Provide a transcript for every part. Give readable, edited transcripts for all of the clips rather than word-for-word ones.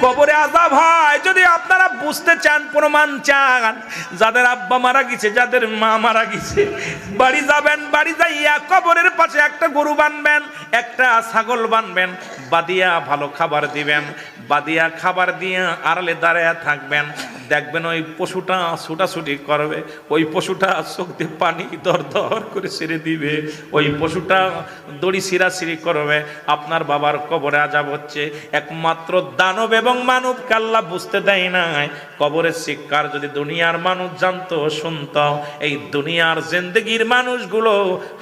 কবরে আযাব হয়। যদি আপনারা বুঝতে চান, প্রমাণ চান, যাদের আব্বা মারা গেছে, যাদের মা মারা গেছে, বাড়ি যাবেন, বাড়ি যাইয়া কবরের পাশে একটা গরু বানবেন, একটা ছাগল বানবেন, বাদিয়া ভালো খাবার দিবেন, বাদিয়া খাবার দিয়ে আড়ালে দাঁড়ায় থাকবেন। দেখবেন ওই পশুটা ছুটাছুটি করবে, ওই পশুটা চোখ দিয়ে পানি দর দর করে ছেড়ে দিবে, ওই পশুটা দড়ি ছিঁড়াছিঁড়ি করবে। আপনার বাবার কবরে আযাব হচ্ছে। একমাত্র দানব এবং মানব কাল্লা বুঝতে দেয় নাই। কবরের শিক্ষার যদি দুনিয়ার মানুষ জানতো, শুনতো, এই দুনিয়ার জিন্দেগির মানুষগুলো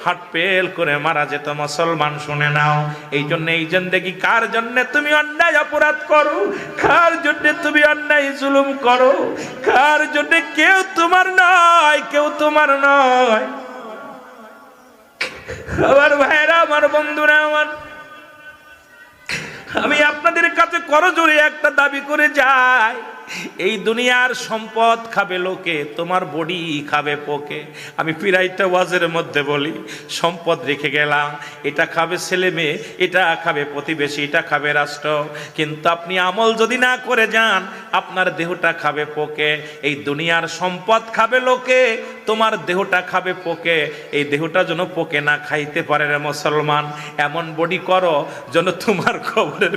হাট পেল করে মারা যেত। মুসলমান শুনে নাও, এই জন্য এই জিন্দেগি কার জন্য তুমি অন্যায় অপরাধ করো, কার জন্য তুমি অন্যায় জুলুম করো, কার জন্য কেউ তোমার নয়, কেউ তোমার নয়। আমার ভাইরা, আমার বন্ধুরা, আমি আপনাদের কাছে করজোড়ে একটা দাবি করে যাই, এই দুনিয়ার সম্পদ খাবে লোকে, তোমার বডি খাবে পোকে। আমি পিরাইটা ওয়াজের মধ্যে বলি, সম্পদ রেখে গেলাম, এটা খাবে ছেলে মেয়ে, এটা খাবে প্রতিবেশী, এটা খাবে রাষ্ট্র, কিন্তু আপনি আমল যদি না করে যান, আপনার দেহটা খাবে পোকে। এই দুনিয়ার সম্পদ খাবে লোকে, তোমার দেহটা খাবে পোকে। এই দেহটা যেন পোকে না খাইতে পারে রে মুসলমান, এমন বডি করো যেন তোমার কবরের